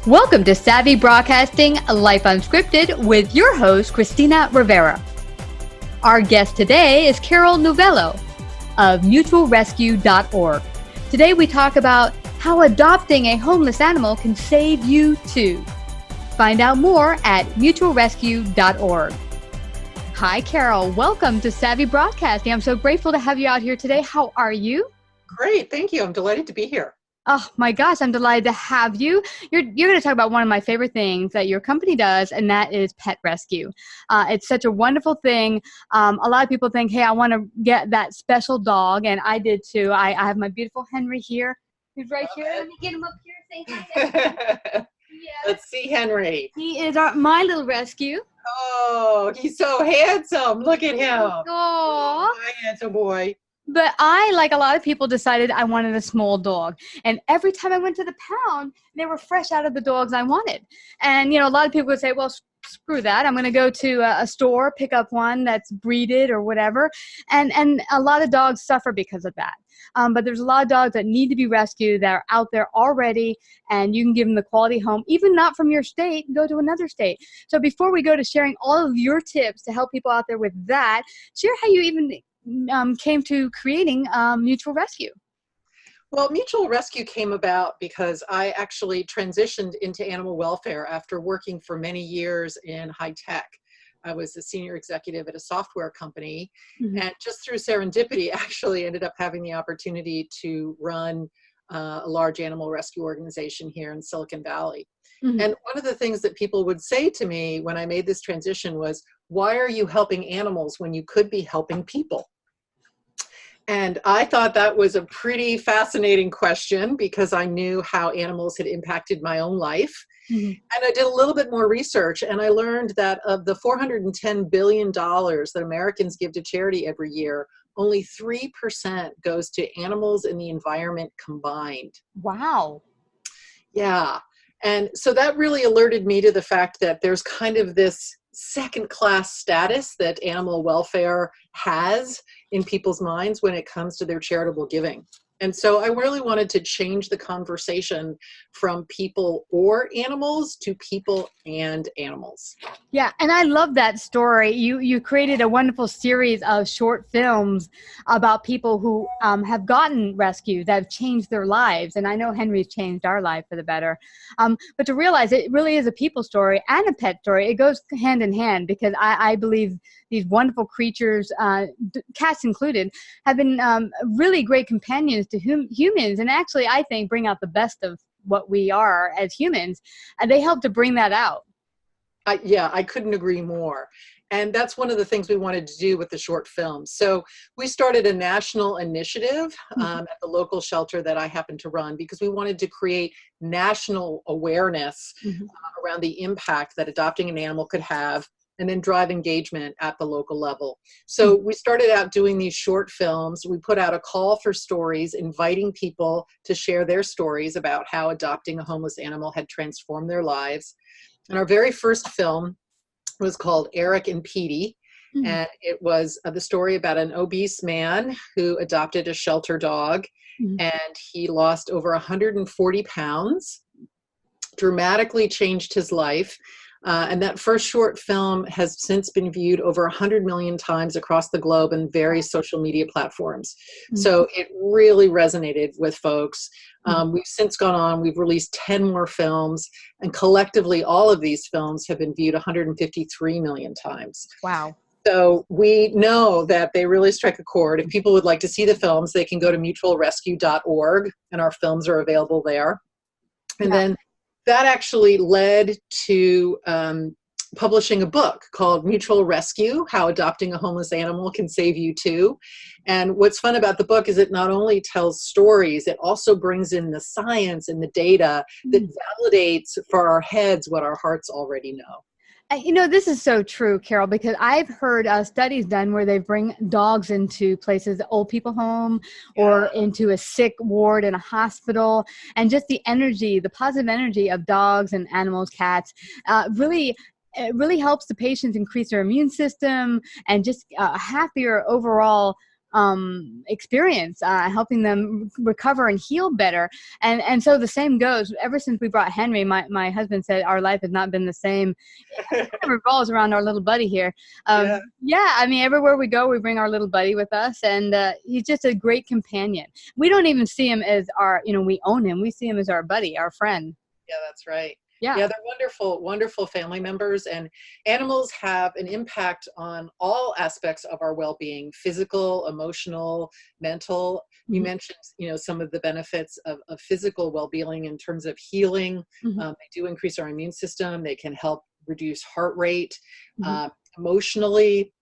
Welcome to Savvy Broadcasting Life Unscripted with your host, Christina Rivera. Our guest today is Carol Novello of mutualrescue.org. Today we talk about how adopting a homeless animal can save you too. Find out more at mutualrescue.org. Hi, Carol. Welcome to Savvy Broadcasting. I'm so grateful to have you out here today. How are you? Great. Thank you. I'm delighted to be here. Oh my gosh, I'm delighted to have you. You're going to talk about one of my favorite things that your company does, and that is pet rescue. It's such a wonderful thing. A lot of people think, hey, I want to get that special dog, and I did too. I have my beautiful Henry here. He's right here. Let me get him up here. Say hi. Yes. Let's see Henry. He is my little rescue. Oh, he's so handsome. Look at him. Oh, my handsome boy. But I, like a lot of people, decided I wanted a small dog. And every time I went to the pound, they were fresh out of the dogs I wanted. And, a lot of people would say, well, screw that. I'm going to go to a store, pick up one that's breeded or whatever. And a lot of dogs suffer because of that. But there's a lot of dogs that need to be rescued that are out there already, and you can give them the quality home, even not from your state, go to another state. So before we go to sharing all of your tips to help people out there with that, share how you even came to creating Mutual Rescue. Well, Mutual Rescue came about because I actually transitioned into animal welfare after working for many years in high tech. I was a senior executive at a software company, and just through serendipity, actually ended up having the opportunity to run a large animal rescue organization here in Silicon Valley. And one of the things that people would say to me when I made this transition was, why are you helping animals when you could be helping people? And I thought that was a pretty fascinating question because I knew how animals had impacted my own life. And I did a little bit more research, and I learned that of the $410 billion that Americans give to charity every year, only 3% goes to animals and the environment combined. Wow. Yeah. And so that really alerted me to the fact that there's kind of this second-class status that animal welfare has in people's minds when it comes to their charitable giving. And so I really wanted to change the conversation from people or animals to people and animals. Yeah, and I love that story. You created a wonderful series of short films about people who have gotten rescued, that have changed their lives. And I know Henry's changed our life for the better. But to realize it really is a people story and a pet story, it goes hand in hand, because I believe these wonderful creatures, cats included, have been really great companions to humans, and actually, I think, bring out the best of what we are as humans, and they help to bring that out. I couldn't agree more. And that's one of the things we wanted to do with the short films. So we started a national initiative at the local shelter that I happen to run, because we wanted to create national awareness around the impact that adopting an animal could have, and then drive engagement at the local level. So we started out doing these short films. We put out a call for stories, inviting people to share their stories about how adopting a homeless animal had transformed their lives. And our very first film was called Eric and Petey. And it was the story about an obese man who adopted a shelter dog, and he lost over 140 pounds, dramatically changed his life. And that first short film has since been viewed over 100 million times across the globe in various social media platforms. So it really resonated with folks. We've since gone on, we've released 10 more films, and collectively all of these films have been viewed 153 million times. Wow. So we know that they really strike a chord. If people would like to see the films, they can go to mutualrescue.org, and our films are available there. And then that actually led to publishing a book called Mutual Rescue: How Adopting a Homeless Animal Can Save You Too. And what's fun about the book is it not only tells stories, it also brings in the science and the data that validates for our heads what our hearts already know. This is so true, Carol, because I've heard studies done where they bring dogs into places, old people home, or into a sick ward in a hospital. And just the energy, the positive energy of dogs and animals, cats, it really helps the patients increase their immune system and just a happier overall experience, helping them recover and heal better. And so the same goes. Ever since we brought Henry, my husband said our life has not been the same. It kind of revolves around our little buddy here. Yeah. Yeah, I mean, everywhere we go, we bring our little buddy with us, and he's just a great companion. We don't even see him as our, we own him. We see him as our buddy, our friend. Yeah, that's right. Yeah. Yeah, they're wonderful, wonderful family members, and animals have an impact on all aspects of our well-being: physical, emotional, mental. You mentioned, some of the benefits of physical well-being in terms of healing. They do increase our immune system. They can help reduce heart rate. Emotionally,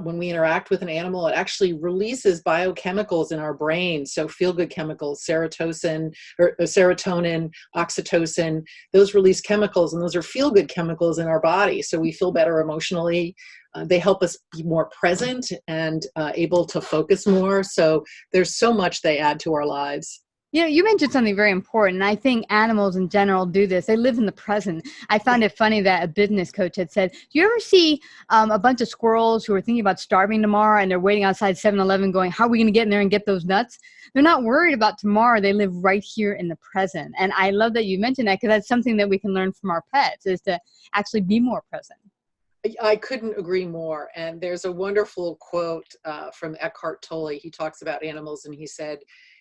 when we interact with an animal, it actually releases biochemicals in our brain. So feel-good chemicals, serotonin, oxytocin, those release chemicals, and those are feel-good chemicals in our body. So we feel better emotionally. They help us be more present and able to focus more. So there's so much they add to our lives. You mentioned something very important, and I think animals in general do this. They live in the present. I found it funny that a business coach had said, do you ever see a bunch of squirrels who are thinking about starving tomorrow, and they're waiting outside 7-Eleven going, how are we going to get in there and get those nuts? They're not worried about tomorrow. They live right here in the present. And I love that you mentioned that, because that's something that we can learn from our pets, is to actually be more present. I couldn't agree more. And there's a wonderful quote from Eckhart Tolle. He talks about animals, and he said,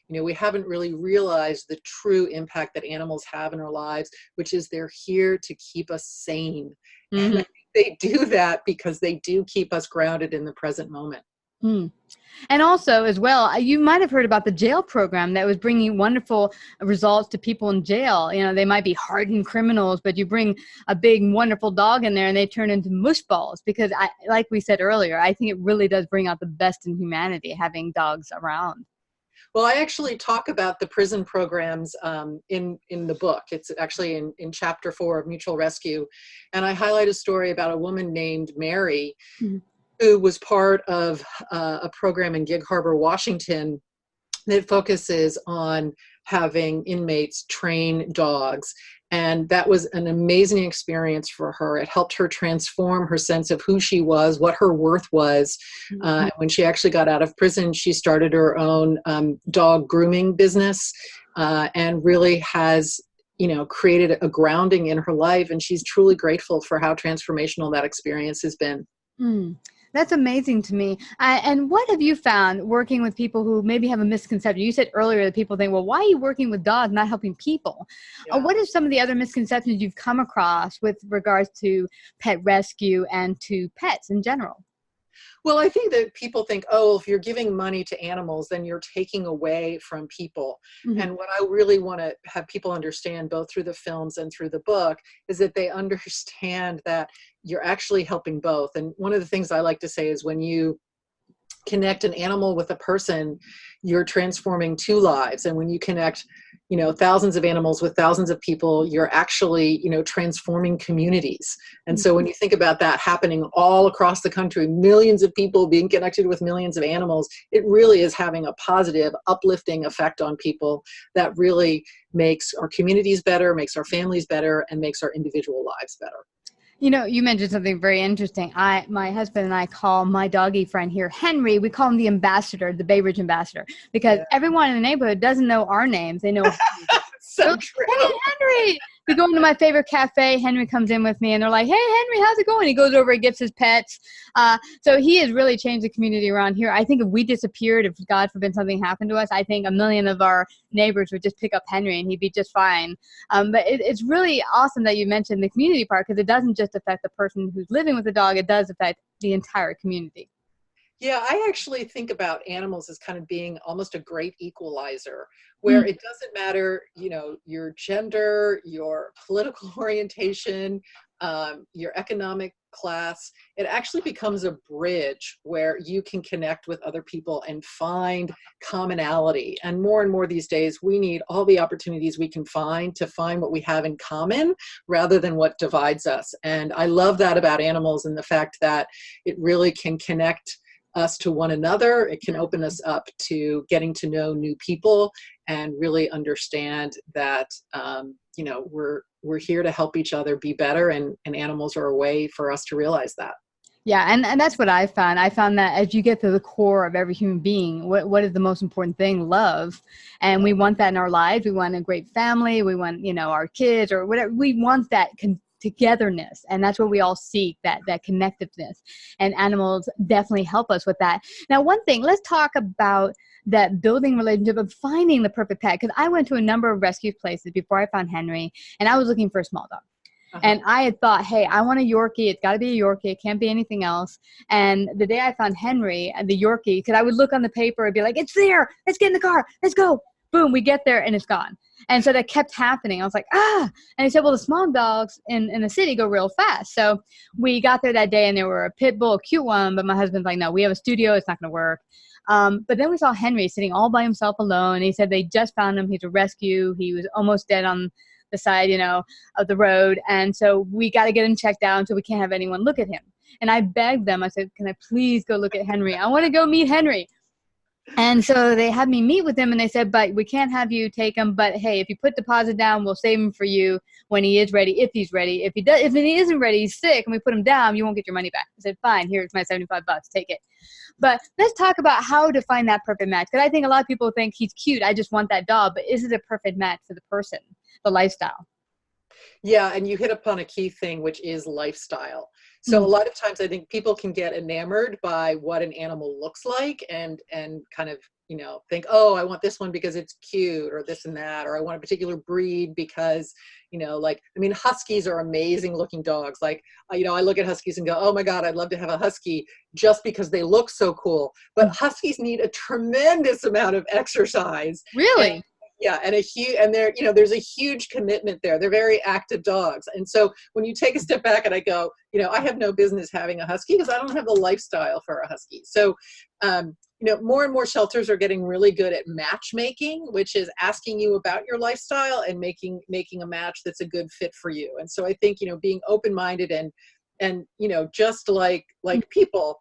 we haven't really realized the true impact that animals have in our lives, which is they're here to keep us sane. And I think they do that because they do keep us grounded in the present moment. And also, as well, you might have heard about the jail program that was bringing wonderful results to people in jail. They might be hardened criminals, but you bring a big, wonderful dog in there and they turn into mush balls, because like we said earlier, I think it really does bring out the best in humanity, having dogs around. Well, I actually talk about the prison programs in the book. It's actually in chapter 4 of Mutual Rescue. And I highlight a story about a woman named Mary, who was part of a program in Gig Harbor, Washington, that focuses on having inmates train dogs. And that was an amazing experience for her. It helped her transform her sense of who she was, what her worth was. When she actually got out of prison, she started her own dog grooming business and really has created a grounding in her life. And she's truly grateful for how transformational that experience has been. That's amazing to me. And what have you found working with people who maybe have a misconception? You said earlier that people think, well, why are you working with dogs, not helping people? What are some of the other misconceptions you've come across with regards to pet rescue and to pets in general? Well, I think that people think, oh, if you're giving money to animals, then you're taking away from people. And what I really want to have people understand, both through the films and through the book, is that they understand that you're actually helping both. And one of the things I like to say is, when you connect an animal with a person, you're transforming two lives. And when you connect thousands of animals with thousands of people, you're actually transforming communities. And so when you think about that happening all across the country, millions of people being connected with millions of animals, it really is having a positive, uplifting effect on people that really makes our communities better, makes our families better, and makes our individual lives better. You mentioned something very interesting. My husband and I call my doggy friend here, Henry. We call him the ambassador, the Bay Ridge ambassador, because everyone in the neighborhood doesn't know our names. They know So true. Hey, Henry! We go into my favorite cafe. Henry comes in with me, and they're like, hey, Henry, how's it going? He goes over and gets his pets. So he has really changed the community around here. I think if we disappeared, if God forbid something happened to us, I think a million of our neighbors would just pick up Henry, and he'd be just fine. But it's really awesome that you mentioned the community part, because it doesn't just affect the person who's living with the dog. It does affect the entire community. Yeah, I actually think about animals as kind of being almost a great equalizer, where it doesn't matter, your gender, your political orientation, your economic class. It actually becomes a bridge where you can connect with other people and find commonality. And more these days, we need all the opportunities we can find to find what we have in common rather than what divides us. And I love that about animals, and the fact that it really can connect us to one another. It can open us up to getting to know new people and really understand that we're here to help each other be better, and animals are a way for us to realize that. Yeah, and that's what I found. I found that as you get to the core of every human being, what is the most important thing? Love. And we want that in our lives. We want a great family. We want, our kids or whatever. We want that togetherness. And that's what we all seek, that connectiveness. And animals definitely help us with that. Now, one thing, let's talk about that building relationship of finding the perfect pet. Because I went to a number of rescue places before I found Henry, and I was looking for a small dog. Uh-huh. And I had thought, hey, I want a Yorkie. It's got to be a Yorkie. It can't be anything else. And the day I found Henry and the Yorkie, because I would look on the paper and be like, it's there. Let's get in the car. Let's go. Boom, we get there and it's gone. And so that kept happening. I was like, ah. And he said, well, the small dogs in the city go real fast. So we got there that day and there were a pit bull, a cute one. But my husband's like, no, we have a studio. It's not going to work. But then we saw Henry sitting all by himself alone. He said they just found him. He's a rescue. He was almost dead on the side, of the road. And so we got to get him checked out so we can't have anyone look at him. And I begged them. I said, can I please go look at Henry? I want to go meet Henry. And so they had me meet with him and they said, but we can't have you take him. But hey, if you put deposit down, we'll save him for you when he is ready, if he's ready. If he isn't ready, he's sick, and we put him down, you won't get your money back. I said, fine, here's my $75, take it. But let's talk about how to find that perfect match. Because I think a lot of people think he's cute. I just want that dog. But is it a perfect match for the person, the lifestyle? Yeah, and you hit upon a key thing, which is lifestyle. So a lot of times I think people can get enamored by what an animal looks like and kind of, think, oh, I want this one because it's cute or this and that, or I want a particular breed because, Huskies are amazing looking dogs. Like, I look at Huskies and go, oh my God, I'd love to have a Husky just because they look so cool. But Huskies need a tremendous amount of exercise. Really? Yeah, and there's a huge commitment there. They're very active dogs. And so when you take a step back and I go, I have no business having a Husky because I don't have the lifestyle for a Husky. So, more and more shelters are getting really good at matchmaking, which is asking you about your lifestyle and making a match that's a good fit for you. And so I think, being open-minded and just like people,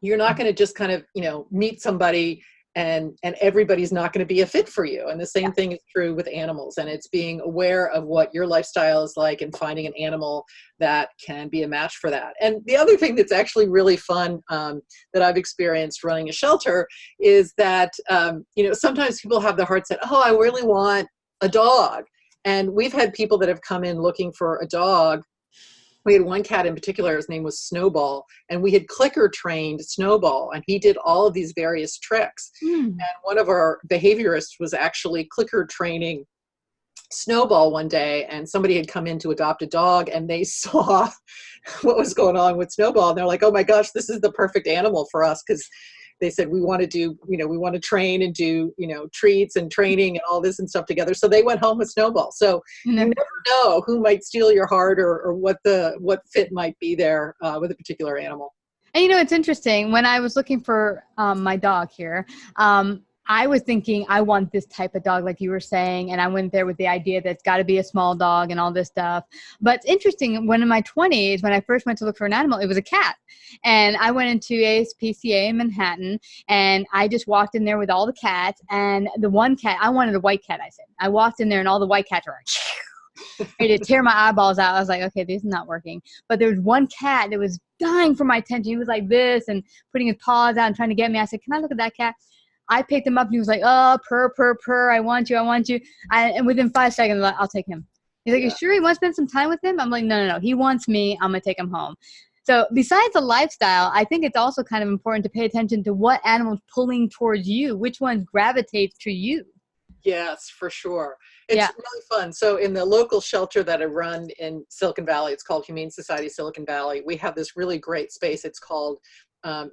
you're not going to just kind of, meet somebody and everybody's not going to be a fit for you. And the same thing is true with animals. And it's being aware of what your lifestyle is like and finding an animal that can be a match for that. And the other thing that's actually really fun that I've experienced running a shelter is that, sometimes people have the heart set, oh, I really want a dog. And we've had people that have come in looking for a dog. We had one cat in particular, his name was Snowball, and we had clicker trained Snowball, and he did all of these various tricks. And one of our behaviorists was actually clicker training Snowball one day, and somebody had come in to adopt a dog, and they saw what was going on with Snowball, and they're like, oh my gosh, this is the perfect animal for us, because they said, we want to do, we want to train and do, treats and training and all this and stuff together. So they went home with Snowball. So you never know who might steal your heart or what fit might be there with a particular animal. And it's interesting. When I was looking for my dog here, I was thinking I want this type of dog, like you were saying, and I went there with the idea that it's got to be a small dog and all this stuff. But it's interesting, when in my 20s, when I first went to look for an animal, it was a cat. And I went into ASPCA in Manhattan, and I just walked in there with all the cats. And the one cat, I wanted a white cat, I said. I walked in there, and all the white cats were like, ready to tear my eyeballs out. I was like, okay, this is not working. But there was one cat that was dying for my attention. He was like this and putting his paws out and trying to get me. I said, can I look at that cat? I picked him up and he was like, oh, purr, I want you. And within 5 seconds, I'm like, I'll take him. He's like, you sure you want to spend some time with him? I'm like, no. He wants me. I'm going to take him home. So besides the lifestyle, I think it's also kind of important to pay attention to what animal's pulling towards you, which ones gravitate to you. Yes, for sure. It's really fun. So in the local shelter that I run in Silicon Valley, it's called Humane Society Silicon Valley. We have this really great space. It's called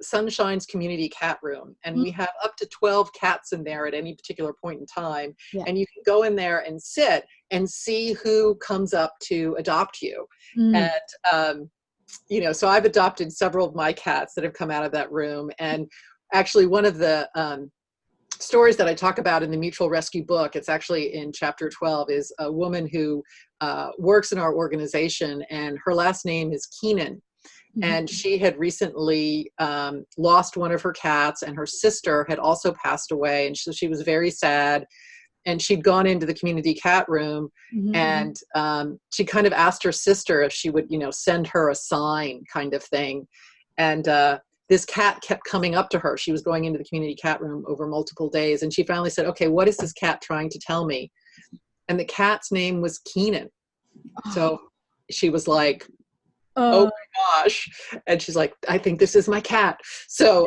Sunshine's Community Cat Room. And we have up to 12 cats in there at any particular point in time. Yeah. And you can go in there and sit and see who comes up to adopt you. And, so I've adopted several of my cats that have come out of that room. And actually one of the stories that I talk about in the Mutual Rescue book, it's actually in chapter 12, is a woman who works in our organization, and her last name is Keenan. And she had recently lost one of her cats, and her sister had also passed away. And so she was very sad. And she'd gone into the community cat room, and she kind of asked her sister if she would, send her a sign kind of thing. And this cat kept coming up to her. She was going into the community cat room over multiple days. And she finally said, okay, what is this cat trying to tell me? And the cat's name was Keenan. So she was like, oh my gosh. And she's like, I think this is my cat. So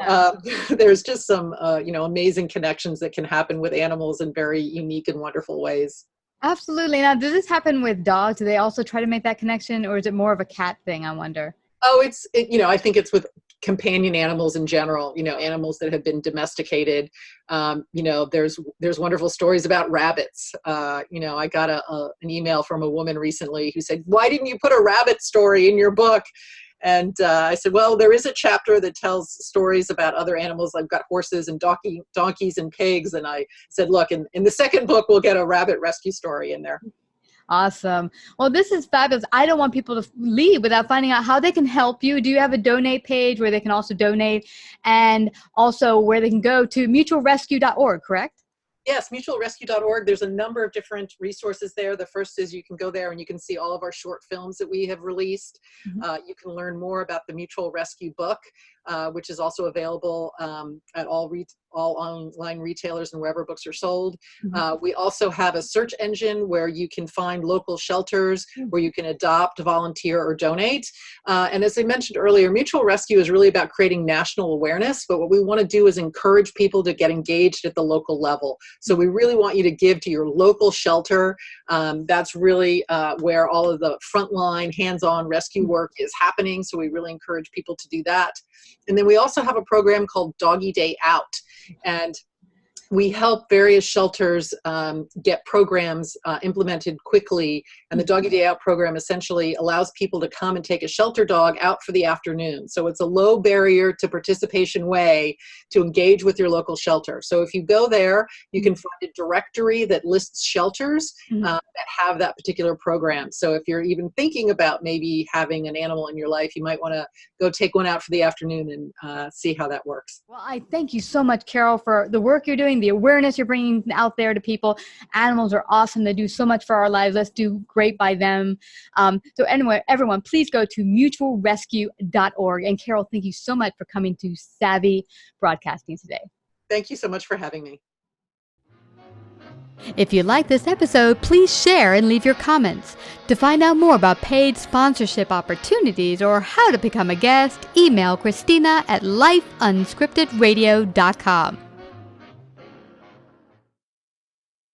there's just some, amazing connections that can happen with animals in very unique and wonderful ways. Absolutely. Now, does this happen with dogs? Do they also try to make that connection, or is it more of a cat thing, I wonder? Oh, I think it's with companion animals in general, animals that have been domesticated. There's wonderful stories about rabbits. I got an email from a woman recently who said, why didn't you put a rabbit story in your book? And I said, well, there is a chapter that tells stories about other animals. I've got horses and donkeys and pigs. And I said, look, in the second book, we'll get a rabbit rescue story in there. Awesome. Well, this is fabulous. I don't want people to leave without finding out how they can help you. Do you have a donate page where they can also donate, and also where they can go to mutualrescue.org, correct? Yes, mutualrescue.org. There's a number of different resources there. The first is you can go there and you can see all of our short films that we have released. You can learn more about the Mutual Rescue book, which is also available at all online retailers and wherever books are sold. We also have a search engine where you can find local shelters where you can adopt, volunteer, or donate. And as I mentioned earlier, Mutual Rescue is really about creating national awareness, but what we want to do is encourage people to get engaged at the local level. So we really want you to give to your local shelter. That's really where all of the frontline, hands-on rescue work is happening. So we really encourage people to do that. And then we also have a program called Doggy Day Out. And we help various shelters get programs implemented quickly. And the Doggy Day Out program essentially allows people to come and take a shelter dog out for the afternoon. So it's a low barrier to participation way to engage with your local shelter. So if you go there, you can find a directory that lists shelters that have that particular program. So if you're even thinking about maybe having an animal in your life, you might want to go take one out for the afternoon and see how that works. Well, I thank you so much, Carol, for the work you're doing, the awareness you're bringing out there to people. Animals are awesome. They do so much for our lives. Let's do great by them. So anyway, everyone, please go to mutualrescue.org. And Carol, thank you so much for coming to Savvy Broadcasting today. Thank you so much for having me. If you like this episode, please share and leave your comments. To find out more about paid sponsorship opportunities or how to become a guest, email Christina at lifeunscriptedradio.com.